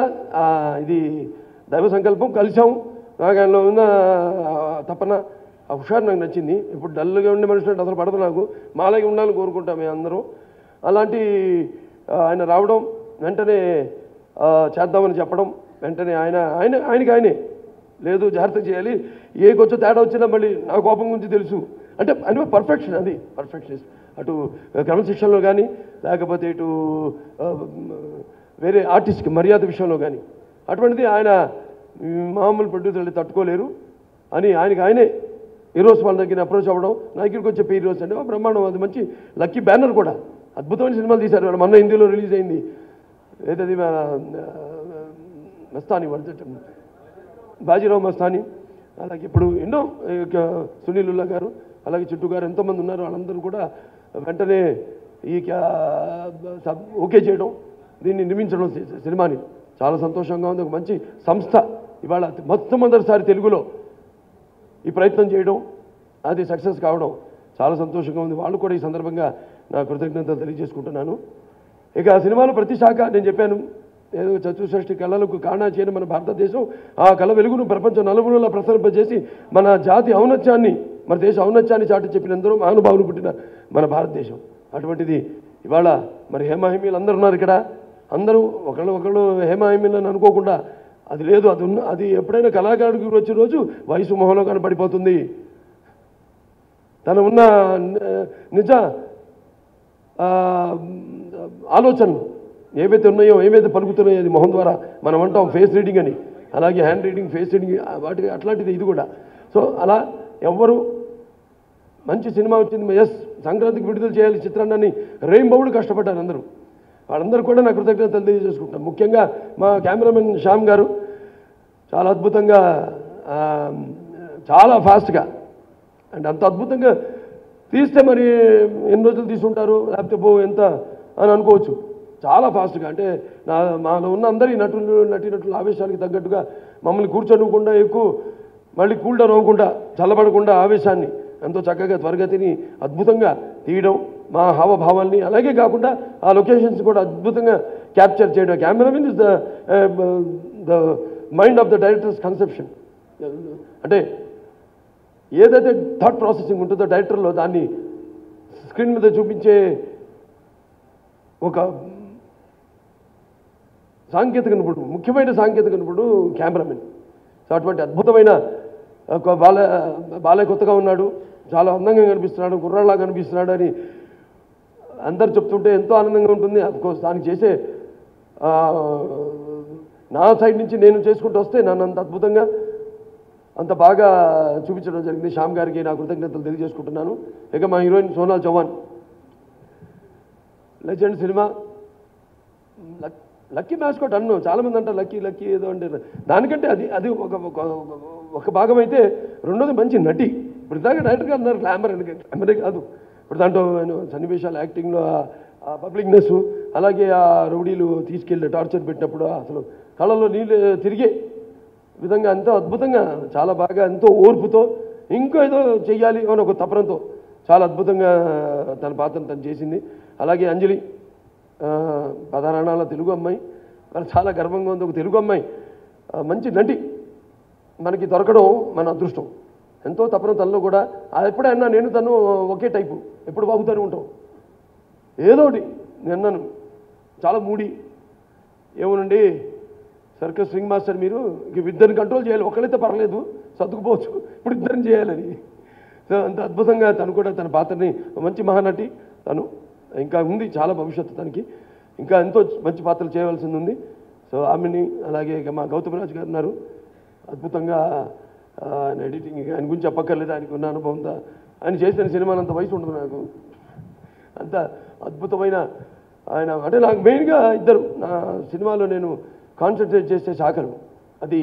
ఇది దైవ సంకల్పం, కలిసాం. నాకు ఆయనలో ఉన్న తపన, ఆ హుషారు నాకు నచ్చింది. ఇప్పుడు డల్గా ఉండే మనుషులు అంటే అసలు పడదు నాకు, మాలాగే ఉండాలని కోరుకుంటాం మేము అందరం. అలాంటి ఆయన రావడం, వెంటనే చేద్దామని చెప్పడం, వెంటనే ఆయనే లేదు జాగ్రత్త చేయాలి, ఏ కొంచెం తేడా వచ్చినా మళ్ళీ నా కోపం గురించి తెలుసు అంటే ఆయన పర్ఫెక్షన్, అది పర్ఫెక్షనిస్ట్. అటు క్రమశిక్షణలో కానీ, లేకపోతే ఇటు వేరే ఆర్టిస్ట్కి మర్యాద విషయంలో కానీ, అటువంటిది ఆయన మామూలు ప్రొడ్యూసర్లు తట్టుకోలేరు అని ఆయనే హీరోస్ వాళ్ళ దగ్గర అప్రోచ్ అవ్వడం, నా దగ్గరికి వచ్చే హీరోస్ అంటే బ్రహ్మాండం. అది మంచి లక్కీ బ్యానర్ కూడా, అద్భుతమైన సినిమాలు తీశారు వాళ్ళు. మొన్న హిందీలో రిలీజ్ అయింది ఏదది మస్తాని, బాజీరావు మస్తాని. అలాగే ఇప్పుడు ఎన్నో సునీల్ ఉల్లా గారు, అలాగే చిట్టు గారు, ఎంతోమంది ఉన్నారు. వాళ్ళందరూ కూడా వెంటనే ఈ ఓకే చేయడం, దీన్ని నిర్మించడం సినిమాని చాలా సంతోషంగా ఉంది. ఒక మంచి సంస్థ ఇవాళ మొట్టమొదటిసారి తెలుగులో ఈ ప్రయత్నం చేయడం, అది సక్సెస్ కావడం చాలా సంతోషంగా ఉంది. వాళ్ళు కూడా ఈ సందర్భంగా నా కృతజ్ఞతలు తెలియజేసుకుంటున్నాను. ఇక ఆ సినిమాలో ప్రతి శాఖ నేను చెప్పాను, ఏదో చతుషష్ఠి కళలకు కారణా చేయని మన భారతదేశం ఆ కళ వెలుగును ప్రపంచం నలుమూలలా ప్రసరింపజేసి మన జాతి ఔన్నత్యాన్ని, మన దేశ ఔన్నత్యాన్ని చాటి చెప్పిన ఎందరో మహానుభావులు పుట్టిన మన భారతదేశం. అటువంటిది ఇవాళ మరి హేమాహిమీలు అందరూ ఉన్నారు ఇక్కడ. అందరూ ఒకళ్ళు హేమాహిమీలను అనుకోకుండా, అది లేదు, అది ఎప్పుడైనా కళాకారుడికి వచ్చే రోజు వయసు మొహంలో కనపడిపోతుంది. తన ఉన్న నిజ ఆలోచనలు ఏవైతే ఉన్నాయో, ఏవైతే పలుకుతున్నాయో అది మొహం ద్వారా మనం అంటాం ఫేస్ రీడింగ్ అని, అలాగే హ్యాండ్ రీడింగ్, ఫేస్ రీడింగ్, వాటికి అట్లాంటిది ఇది కూడా. సో అలా ఎవ్వరు మంచి సినిమా వచ్చింది, ఎస్ సంక్రాంతికి విడుదల చేయాలి చిత్రాన్ని రెయిన్బోవుడు కష్టపడ్డారు అందరూ. వాళ్ళందరూ కూడా నా కృతజ్ఞతలు తెలియజేసుకుంటాం. ముఖ్యంగా మా కెమెరామెన్ శ్యామ్ గారు చాలా అద్భుతంగా, చాలా ఫాస్ట్గా, అండ్ అంత అద్భుతంగా తీస్తే మరి ఎన్ని రోజులు తీసుకుంటారు, లేకపోతే ఎంత అని అనుకోవచ్చు. చాలా ఫాస్ట్గా, అంటే మాలో ఉన్న అందరి నటీనటుల ఆవేశానికి తగ్గట్టుగా మమ్మల్ని కూర్చొనివ్వకుండా, ఎక్కువ మళ్ళీ కూల్ డౌన్ అవ్వకుండా, చల్లబడకుండా ఆవేశాన్ని ఎంతో చక్కగా త్వరగతిని అద్భుతంగా తీయడం, మా హావభావాల్ని, అలాగే కాకుండా ఆ లొకేషన్స్ కూడా అద్భుతంగా క్యాప్చర్ చేయడం. Cameraman is the mind of the director's conception. అంటే ఏదైతే థాట్ ప్రాసెసింగ్ ఉంటుందో డైరెక్టర్లో, దాన్ని స్క్రీన్ మీద చూపించే ఒక సాంకేతిక నిపుణుడు, ముఖ్యమైన సాంకేతిక నిపుణుడు కెమెరామెన్. సో అటువంటి అద్భుతమైన ఒక బాలయ్య కొత్తగా ఉన్నాడు, చాలా అందంగా కనిపిస్తున్నాడు, కుర్రాళ్ళలా కనిపిస్తున్నాడు అని అందరు చెప్తుంటే ఎంతో ఆనందంగా ఉంటుంది. అఫ్కోర్స్ దానికి చేసే నా సైడ్ నుంచి నేను చేసుకుంటూ వస్తే నన్ను అంత అద్భుతంగా, అంత బాగా చూపించడం జరిగింది. శ్యామ్ గారికి నా కృతజ్ఞతలు తెలియజేసుకుంటున్నాను. ఇక మా heroine Sonal Chauhan, Legend cinema, lucky mascot అన్నాను, చాలామంది అంటారు లక్కీ ఏదో అంటే, దానికంటే అది ఒక భాగం అయితే, రెండోది మంచి నటి. ఇప్పుడు దాకా డైరెక్ట్గా అన్నారు గ్లామరే కాదు, ఇప్పుడు దాంట్లో సన్నివేశాలు, యాక్టింగ్లో ఆ పబ్లిక్నెస్, అలాగే ఆ రౌడీలు తీసుకెళ్ళి టార్చర్ పెట్టినప్పుడు అసలు కళ్ళలో నీళ్ళు తిరిగే విధంగా ఎంతో అద్భుతంగా, చాలా బాగా, ఎంతో ఓర్పుతో, ఇంకో ఏదో చెయ్యాలి అని ఒక తపనంతో చాలా అద్భుతంగా తన పాత్రను తను చేసింది. అలాగే అంజలి, పదహారణాల తెలుగు అమ్మాయి, చాలా గర్వంగా ఉంది. ఒక తెలుగు అమ్మాయి మంచి నటి మనకి దొరకడం మన అదృష్టం. ఎంతో తపన తనలో కూడా. ఎప్పుడైనా నేను తను ఒకే టైపు, ఎప్పుడు బాగుతూనే ఉంటాం. ఏదో ఒకటి నిన్నను చాలా మూడి, ఏమోనండి సర్కస్ రింగ్ మాస్టర్, మీరు ఇద్దరిని కంట్రోల్ చేయాలి, ఒకళ్ళైతే పర్లేదు సర్దుకుపోవచ్చు, ఇప్పుడు ఇద్దరిని చేయాలని. సో అంత అద్భుతంగా తను కూడా తన పాత్రని, మంచి మహానటి తను. ఇంకా ఉంది చాలా భవిష్యత్తు తనకి, ఇంకా ఎంతో మంచి పాత్రలు చేయవలసింది ఉంది. సో ఆమెని, అలాగే ఇక మా గౌతమ్ రాజు గారు ఉన్నారు, అద్భుతంగా ఆయన ఎడిటింగ్, ఆయన గురించి చెప్పక్కర్లేదు, ఆయనకు ఉన్న అనుభవంతో. ఆయన చేసిన సినిమాలు అంత వయసు ఉండదు నాకు, అంత అద్భుతమైన ఆయన. అంటే నాకు మెయిన్గా ఇద్దరు నా సినిమాలో నేను కాన్సన్ట్రేట్ చేసే శాఖలు. అది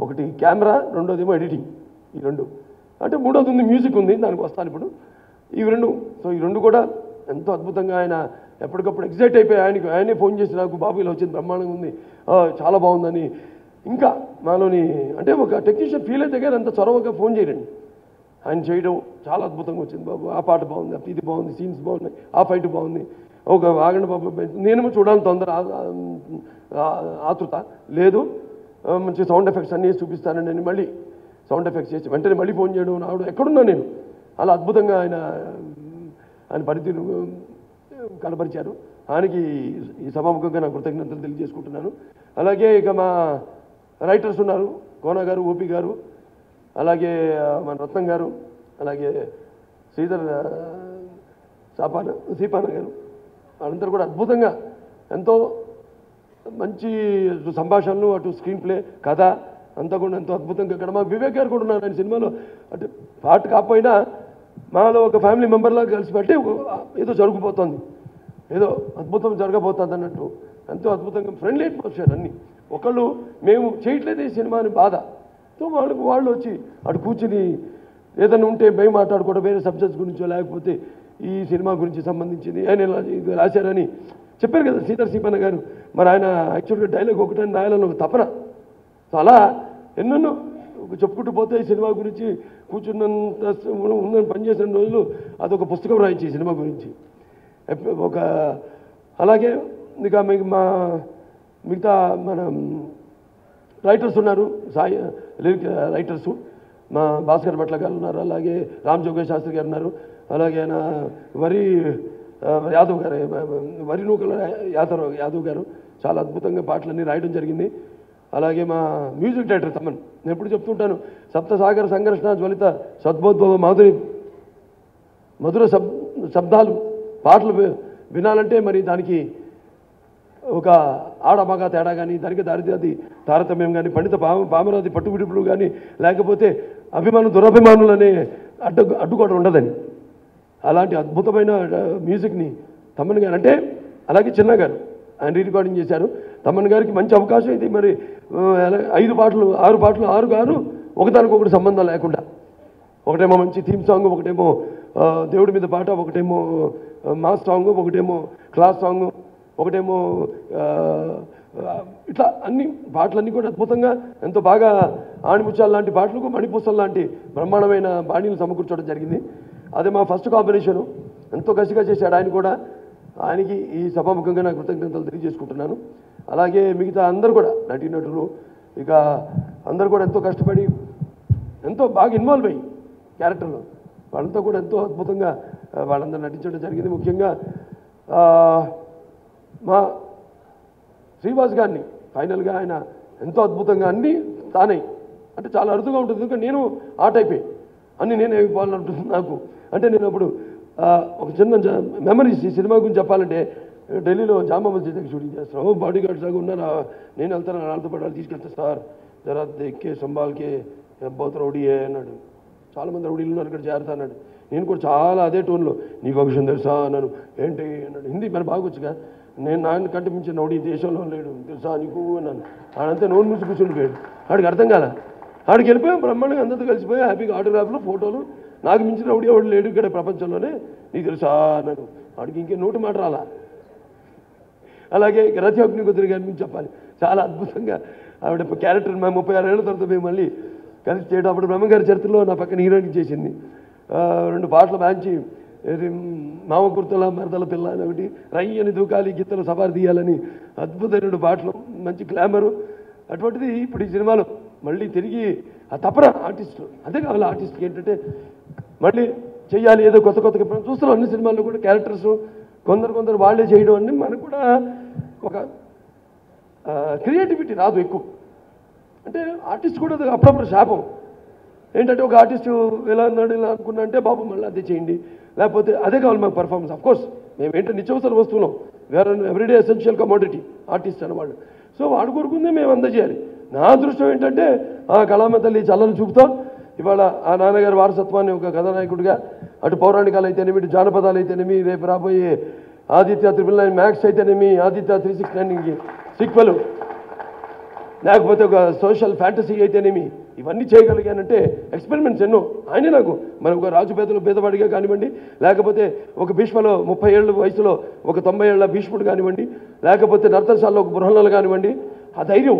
ఒకటి కెమెరా, రెండోదేమో ఎడిటింగ్. ఈ రెండు అంటే మూడోది ఉంది మ్యూజిక్ ఉంది, దానికి వస్తాను ఇప్పుడు. ఇవి రెండు. సో ఈ రెండు కూడా ఎంతో అద్భుతంగా ఆయన ఎప్పటికప్పుడు ఎగ్జైట్ అయిపోయి ఆయనే ఫోన్ చేసి నాకు బాబు ఇలా వచ్చింది బ్రహ్మాండంగా ఉంది, చాలా బాగుందని. ఇంకా మాలోని అంటే ఒక టెక్నీషియన్ ఫీల్ అయితే కానీ అంత చొరవగా ఫోన్ చేయరండి. ఆయన చేయడం చాలా అద్భుతంగా వచ్చింది బాబు, ఆ పాట బాగుంది, ఇది బాగుంది, సీన్స్ బాగున్నాయి, ఆ ఫైట్ బాగుంది, ఒక ఆగండి బాబు, నేనేమో చూడాలని తొందర ఆతృత లేదు, మంచి సౌండ్ ఎఫెక్ట్స్ అన్నీ చూపిస్తానని నేను మళ్ళీ సౌండ్ ఎఫెక్ట్స్ చేసి వెంటనే మళ్ళీ ఫోన్ చేయడం రావడం ఎక్కడున్నా నేను అలా అద్భుతంగా ఆయన పనితీరు కనపరిచారు. ఆయనకి ఈ సభాముఖంగా నా కృతజ్ఞతలు తెలియజేసుకుంటున్నాను. అలాగే ఇక మా రైటర్స్ ఉన్నారు, కోన గారు, ఓపి గారు, అలాగే మన రత్నం గారు, అలాగే శ్రీధర్ సీపాన గారు, వాళ్ళందరూ కూడా అద్భుతంగా ఎంతో మంచి సంభాషణలు, అటు స్క్రీన్ ప్లే, కథ అంతా కూడా ఎంతో అద్భుతంగా. ఇక్కడ మా వివేక్ గారు కూడా ఉన్నారు ఆయన సినిమాలో. అంటే పాట కాకపోయినా మాలో ఒక ఫ్యామిలీ మెంబర్లాగా కలిసి పెట్టి ఏదో జరిగిపోతుంది, ఏదో అద్భుతం జరగబోతుంది అన్నట్టు ఎంతో అద్భుతంగా ఫ్రెండ్లీ అట్మాస్ఫియర్. అన్నీ ఒకళ్ళు మేము చేయట్లేదు ఈ సినిమా అని బాధతో వాళ్ళు వచ్చి అటు కూర్చుని ఏదైనా ఉంటే మేము మాట్లాడుకోవడం, వేరే సబ్జెక్ట్స్ గురించో లేకపోతే ఈ సినిమా గురించి సంబంధించింది ఆయన ఇలా ఇది రాశారని చెప్పారు కదా శ్రీధర్ సీపన్న గారు. మరి ఆయన యాక్చువల్గా డైలాగ్ ఒకటని రాయాలని ఒక తపన. సో అలా ఎన్నెన్నో చెప్పుకుంటూ పోతే ఈ సినిమా గురించి కూర్చున్నంత ఉన్న పనిచేసిన రోజులు అదొక పుస్తకం రాయించి ఈ సినిమా గురించి ఒక. అలాగే ఇంకా మిగతా మన రైటర్స్ ఉన్నారు, లిరిక్ రైటర్సు మా భాస్కర్ భట్ల గారు ఉన్నారు, అలాగే రామ్ జోగేష్ శాస్త్రి గారు ఉన్నారు, అలాగే ఆయన యాదవ్ గారు, వరి నూకల యాదవ్ గారు చాలా అద్భుతంగా పాటలన్నీ రాయడం జరిగింది. అలాగే మా మ్యూజిక్ డైరెక్టర్ తమన్, నేను ఎప్పుడు చెప్తుంటాను, సప్తసాగర సంఘర్షణ జ్వలిత సద్భోద్భవ మధుర శబ్దాలు పాటలు వినాలంటే మరి దానికి ఒక ఆడమగ తేడా కానీ, దానికి దారిది తారతమ్యం కానీ, పండిత పామరాది పట్టువిడుపులు కానీ, లేకపోతే అభిమానులు దురభిమానులు అనే అడ్డుకోవడం ఉండదని. అలాంటి అద్భుతమైన మ్యూజిక్ని తమన్ గారు అంటే, అలాగే చిన్న గారు ఆయన రీరికార్డింగ్ చేశారు. తమన్ గారికి మంచి అవకాశం ఇది. మరి 5 పాటలు 6 పాటలు 6 ఒకదానికొకటి సంబంధం లేకుండా, ఒకటేమో మంచి థీమ్ సాంగ్, ఒకటేమో దేవుడి మీద పాట, ఒకటేమో మాస్ సాంగ్, ఒకటేమో క్లాస్ సాంగ్, ఒకటేమో ఇట్లా అన్ని పాటలన్నీ కూడా అద్భుతంగా ఎంతో బాగా ఆణిముత్యాల లాంటి పాటలకు మణిపూసల లాంటి బ్రహ్మాండమైన బాణీలు సమకూర్చడం జరిగింది. అదే మా ఫస్ట్ కాంబినేషను. ఎంతో కసిగా చేశాడు ఆయన కూడా. ఆయనకి ఈ సభాముఖంగా నా కృతజ్ఞతలు తెలియజేసుకుంటున్నాను. అలాగే మిగతా అందరూ కూడా నటీనటులు ఇక అందరూ కూడా ఎంతో కష్టపడి ఎంతో బాగా ఇన్వాల్వ్ అయ్యి క్యారెక్టర్లో వాళ్ళంతా కూడా ఎంతో అద్భుతంగా వాళ్ళందరూ నటించడం జరిగింది. ముఖ్యంగా మా శ్రీవాస్ గారిని ఫైనల్గా ఆయన ఎంతో అద్భుతంగా అన్నీ తానే అంటే చాలా అరుదుగా ఉంటుంది. ఎందుకంటే నేను ఆ టైపే అన్నీ నేనే అయిపోవాలంటుంది నాకు. అంటే నేను అప్పుడు ఒక చిన్న మెమరీస్ ఈ సినిమా గురించి చెప్పాలంటే, ఢిల్లీలో జామా మస్జిద్ దగ్గర షూటింగ్ చేస్తాను. బాడీ గార్డ్స్ దాకా ఉన్నారా, నేను వెళ్తాను, నాలుగుతో పడాలి తీసుకెళ్తా సార్, జరా దేక్కే సంభాల్కే బహుత్ రౌడీ అన్నాడు. చాలామంది రౌడీలు ఉన్నారు ఇక్కడ చేరుతా అన్నాడు. నేను కూడా చాలా అదే టోన్లో, నీకు ఒక విషయం తెలుసా అన్నాను. ఏంటి అన్నాడు. హిందీ మరి బాగొచ్చుగా, నేను నాయన కంటే మించిన రౌడీ దేశంలో లేడు తెలుసా నీకు అన్నాను. ఆడంతే నోరు మూసి కూర్చుండిపోయాడు. ఆడికి అర్థం కాల. ఆడికి వెళ్ళిపోయాం బ్రహ్మాండంగా అందరితో కలిసిపోయి హ్యాపీగా ఆటోగ్రాఫ్లు ఫోటోలు. నాకు మించిన రౌడీ ఎవడు లేడు ఇక్కడ ప్రపంచంలోనే, నీకు తెలుసా అన్నాడు. ఆడికి ఇంకే నోటు మాట రాలా. అలాగే రతి అగ్ని కుదిరి గారి నుంచి చెప్పాలి. చాలా అద్భుతంగా ఆవిడ క్యారెక్టర్ 36 ఏళ్ళ తర్వాత మేము మళ్ళీ కలిసి చేయడం. అప్పుడు బ్రహ్మగారి చరిత్రలో నా పక్కన హీరోయిన్ చేసింది. 2 పాటలు మంచి మామ కుర్తల మరదల పిల్ల అని ఒకటి, రై అని దూకాలి గిత్తలు సవారి తీయాలని అద్భుతమైన 2 పాటలు, మంచి గ్లామరు. అటువంటిది ఇప్పుడు ఈ సినిమాలో మళ్ళీ తిరిగి ఆ తపన ఆర్టిస్టు అదే కావాలి. ఆర్టిస్ట్కి ఏంటంటే మళ్ళీ చెయ్యాలి ఏదో కొత్త కొత్తగా చూస్తున్నాం. అన్ని సినిమాల్లో కూడా క్యారెక్టర్స్ కొందరు వాళ్ళే చేయడం అని మనకు కూడా ఒక క్రియేటివిటీ రాదు ఎక్కువ. అంటే ఆర్టిస్ట్ కూడా అప్పుడప్పుడు శాపం ఏంటంటే, ఒక ఆర్టిస్టు ఎలా అన్నాడు ఇలా అనుకున్నా అంటే, బాబు మళ్ళీ అదే చేయండి, లేకపోతే అదే కావాలి మాకు పర్ఫార్మెన్స్. అఫ్కోర్స్ మేము ఏంటంటే నిత్యవసర వస్తున్నాం, వేరే ఎవ్రీడే ఎసెన్షియల్ కమోడిటీ ఆర్టిస్ట్ అన్నవాళ్ళు. సో వాడు కోరుకుందే మేము అందజేయాలి. నా అదృష్టం ఏంటంటే ఆ కళామ తల్లి చల్లని చూపుతో ఇవాళ ఆ నాన్నగారి వారసత్వాన్ని ఒక కథానాయకుడిగా అటు పౌరాణికాలు అయితేనేమి, ఇటు జానపదాలు అయితేనేమి, రేపు రాబోయే ఆదిత్య 999 మ్యాక్స్ అయితేనేమి, ఆదిత్య 369 సీక్వెల్ లేకపోతే ఒక సోషల్ ఫ్యాంటసీ అయితేనేమి, ఇవన్నీ చేయగలిగానంటే ఎక్స్పెరిమెంట్స్ ఎన్నో. ఆయనే నాకు మన ఒక రాజు పేదవాడిగా కానివ్వండి, లేకపోతే ఒక భీష్మలో 30 ఏళ్ళ వయసులో ఒక 90 ఏళ్ళ భీష్ముడు కానివ్వండి, లేకపోతే నర్తనశాలలో ఒక బృహణలు కానివ్వండి, ఆ ధైర్యం,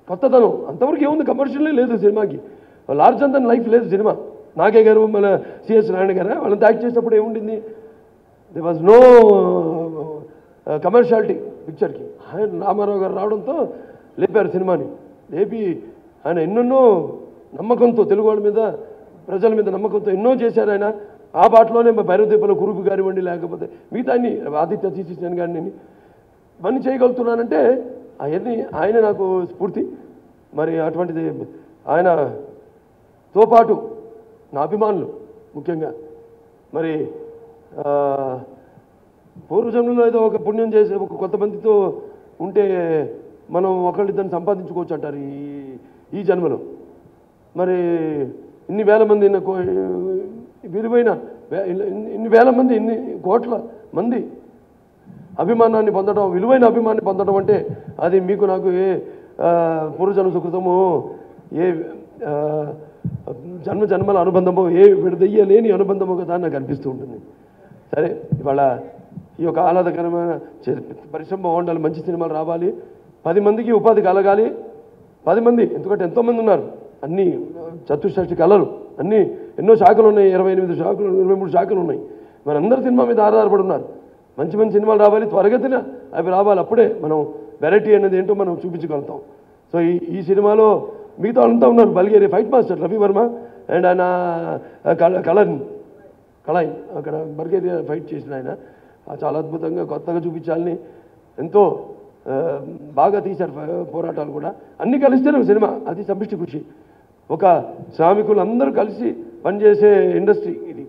కొత్తదనం, అంతవరకు ఏముంది, కమర్షియల్లే లేదు సినిమాకి, లార్జర్ దన్ లైఫ్ లేదు సినిమా. నాగే గారు మన సిఎస్ నారాయణ గారు వాళ్ళని యాక్ట్ చేసినప్పుడు ఏముండింది, దే వాజ్ నో కమర్షియాలిటీ పిక్చర్కి. ఆయన రామారావు గారు రావడంతో లేపారు సినిమాని. లేపి ఆయన ఎన్నెన్నో నమ్మకంతో తెలుగు వాళ్ళ మీద, ప్రజల మీద నమ్మకంతో ఎన్నో చేశారు ఆయన. ఆ బాటలోనే భైరవదీపంలో కురుపు కానివ్వండి, లేకపోతే మిగతాన్ని ఆదిత్య తీసేసాను కానీ నేను ఇవన్నీ చేయగలుగుతున్నానంటే అవన్నీ ఆయన నాకు స్ఫూర్తి. మరి అటువంటిది ఆయనతో పాటు నా అభిమానులు ముఖ్యంగా మరి పూర్వజన్మలో ఏదో ఒక పుణ్యం చేసే ఒక కొంతమందితో ఉంటే మనం ఒకళ్ళిద్దరిని సంపాదించుకోవచ్చు అంటారు ఈ జన్మలో. మరి ఇన్ని వేల మంది విలువైన ఇన్ని వేల మంది, ఇన్ని కోట్ల మంది అభిమానాన్ని పొందడం, విలువైన అభిమానాన్ని పొందడం అంటే అది మీకు నాకు ఏ పూర్వజన్మ సుకృతమో, ఏ జన్మల అనుబంధమో, ఏ విడదయ్యలేని అనుబంధమో కదా నాకు అనిపిస్తూ ఉంటుంది. సరే, ఇవాళ ఈ యొక్క ఆహ్లాదకరమైన పరిశ్రమ బాగుండాలి, మంచి సినిమాలు రావాలి, 10 మందికి ఉపాధి కలగాలి. 10 మంది, ఎందుకంటే ఎంతోమంది ఉన్నారు, అన్ని చతుషష్టి కళలు, అన్నీ ఎన్నో శాఖలు ఉన్నాయి, 28 శాఖలు 23 శాఖలు ఉన్నాయి. మనందరూ సినిమా మీద ఆధారపడి ఉన్నారు. మంచి మంచి సినిమాలు రావాలి, త్వరగతిన అవి రావాలి. అప్పుడే మనం వెరైటీ అనేది ఏంటో మనం చూపించగలుగుతాం. సో ఈ సినిమాలో మిగతా వాళ్ళంతా ఉన్నారు. Bulgaria fight master Ravi Varma and ఆయన కళాయి అక్కడ బల్గేరియా ఫైట్ చేసిన ఆయన చాలా అద్భుతంగా కొత్తగా చూపించాలని ఎంతో బాగా తీశారు. పోరాటాలు కూడా అన్నీ కలిస్తేనే సినిమా, అది సమిష్టి కృషి. ఒక శ్రామికులు అందరూ కలిసి పనిచేసే ఇండస్ట్రీ ఇది.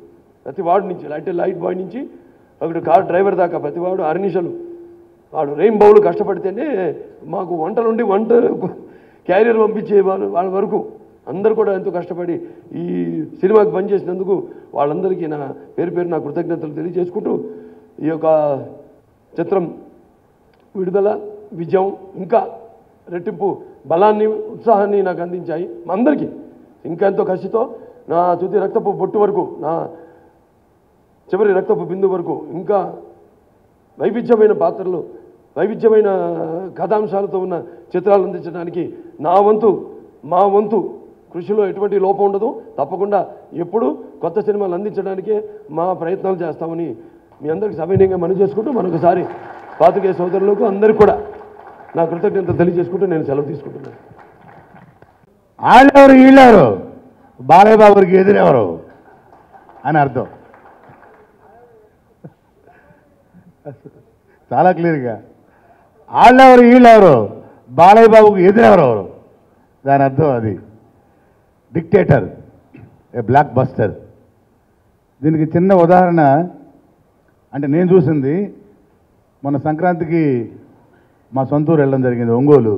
ప్రతి వార్డు నుంచి, అంటే లైట్ బాయ్ నుంచి అక్కడ కార్ డ్రైవర్ దాకా ప్రతి వాడు అర్నిషలు, వాడు రెయిన్ బౌలు కష్టపడితేనే మాకు వంట క్యారియర్ పంపించే వాళ్ళ వరకు అందరూ కూడా ఎంతో కష్టపడి ఈ సినిమాకి పనిచేసినందుకు వాళ్ళందరికీ నా పేరు నా కృతజ్ఞతలు తెలియజేసుకుంటూ, ఈ యొక్క చిత్రం విడుదల విజయం ఇంకా రెట్టింపు బలాన్ని, ఉత్సాహాన్ని నాకు అందించాయి. మా అందరికీ ఇంకా ఎంతో కసితో నా తుది రక్తపు బొట్టు వరకు, నా చివరి రక్తపు బిందు వరకు ఇంకా వైవిధ్యమైన పాత్రలు, వైవిధ్యమైన కథాంశాలతో ఉన్న చిత్రాలు అందించడానికి మా వంతు కృషిలో ఎటువంటి లోపం ఉండదు. తప్పకుండా ఎప్పుడు కొత్త సినిమాలు అందించడానికే మా ప్రయత్నాలు చేస్తామని మీ అందరికీ సవినయంగా మనవి చేసుకుంటూ, మరొకసారి పాత్రికేయ సోదరులకు అందరికీ కూడా నా కృతజ్ఞతలు తెలియజేసుకుంటూ నేను సెలవు తీసుకుంటున్నాను. వాళ్ళెవరు వీళ్ళెవరు, బాలయ్య బాబుకి ఎదురెవరు అని అర్థం చాలా క్లియర్గా. వాళ్ళెవరు వీళ్ళెవరు, బాలయ్య బాబుకి ఎదురెవరెవరు, దాని అర్థం అది. డిక్టేటర్, ఏ బ్లాక్ బస్టర్. దీనికి చిన్న ఉదాహరణ అంటే నేను చూసింది, మొన్న సంక్రాంతికి మా సొంతూరు వెళ్ళడం జరిగింది, ఒంగోలు.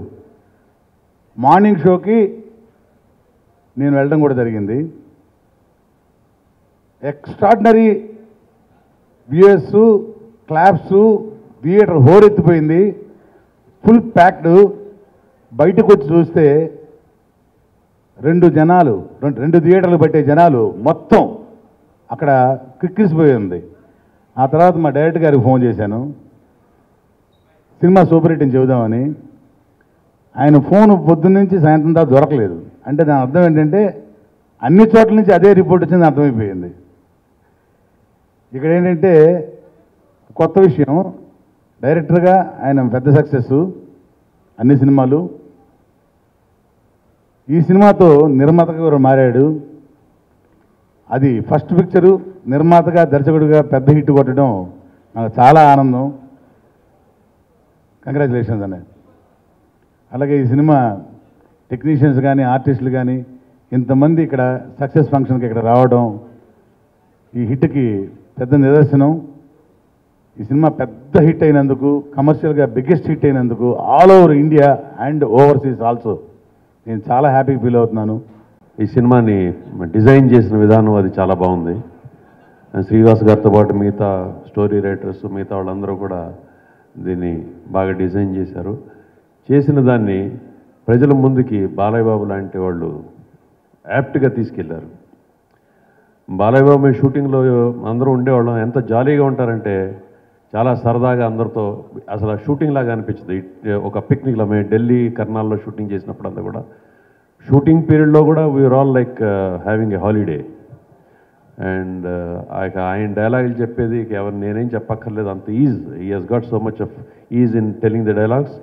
మార్నింగ్ షోకి నేను వెళ్ళడం కూడా జరిగింది. ఎక్స్ట్రాడినరీ వ్యూయర్స్, క్లాప్స్, థియేటర్ హోరెత్తిపోయింది, ఫుల్ ప్యాక్డ్. బయటకు వచ్చి చూస్తే రెండు థియేటర్లు పట్టే జనాలు మొత్తం అక్కడ క్రిక్కిసిపోయి ఉంది. ఆ తర్వాత మా డైరెక్టర్ గారికి ఫోన్ చేశాను, సినిమా సూపర్ హిట్ అని చెబుదామని. ఆయన ఫోన్ పొద్దున్నుంచి సాయంత్రం దాకా దొరకలేదు. అంటే దాని అర్థం ఏంటంటే అన్ని చోట్ల నుంచి అదే రిపోర్ట్ వచ్చింది అర్థమైపోయింది. ఇక్కడ ఏంటంటే కొత్త విషయం, డైరెక్టర్గా ఆయన పెద్ద సక్సెస్, అన్ని సినిమాలు. ఈ సినిమాతో నిర్మాతగా కూడా మారాడు. అది ఫస్ట్ పిక్చరు, నిర్మాతగా దర్శకుడిగా పెద్ద హిట్ కొట్టడం నాకు చాలా ఆనందం. కంగ్రాచులేషన్స్ అన్న. అలాగే ఈ సినిమా టెక్నీషియన్స్ కానీ, ఆర్టిస్టులు కానీ ఇంతమంది ఇక్కడ సక్సెస్ ఫంక్షన్కి ఇక్కడ రావడం ఈ హిట్కి పెద్ద నిదర్శనం. ఈ సినిమా పెద్ద హిట్ అయినందుకు, కమర్షియల్గా బిగ్గెస్ట్ హిట్ అయినందుకు all over India and overseas also నేను చాలా హ్యాపీగా ఫీల్ అవుతున్నాను. ఈ సినిమాని డిజైన్ చేసిన విధానం అది చాలా బాగుంది. శ్రీనివాస్ గారితో పాటు మిగతా స్టోరీ రైటర్స్, మిగతా వాళ్ళందరూ కూడా దీన్ని బాగా డిజైన్ చేశారు. చేసిన దాన్ని ప్రజల ముందుకి బాలయ్య బాబు లాంటి వాళ్ళు యాప్ట్గా తీసుకెళ్లారు. బాలయ్య బాబు మేము షూటింగ్లో అందరూ ఉండేవాళ్ళం. ఎంత జాలీగా ఉంటారంటే చాలా సరదాగా అందరితో, అసలు షూటింగ్ లాగా అనిపించదు. ఒక పిక్నిక్లో మేము ఢిల్లీ కర్నాల్లో షూటింగ్ చేసినప్పుడు అంతా కూడా, షూటింగ్ పీరియడ్లో కూడా we are all like having a holiday. And ఆయన డైలాగులు చెప్పేది ఎవరు నేనేం చెప్పక్కర్లేదు, అంత ease. He he's got so much of ease in telling the dialogues.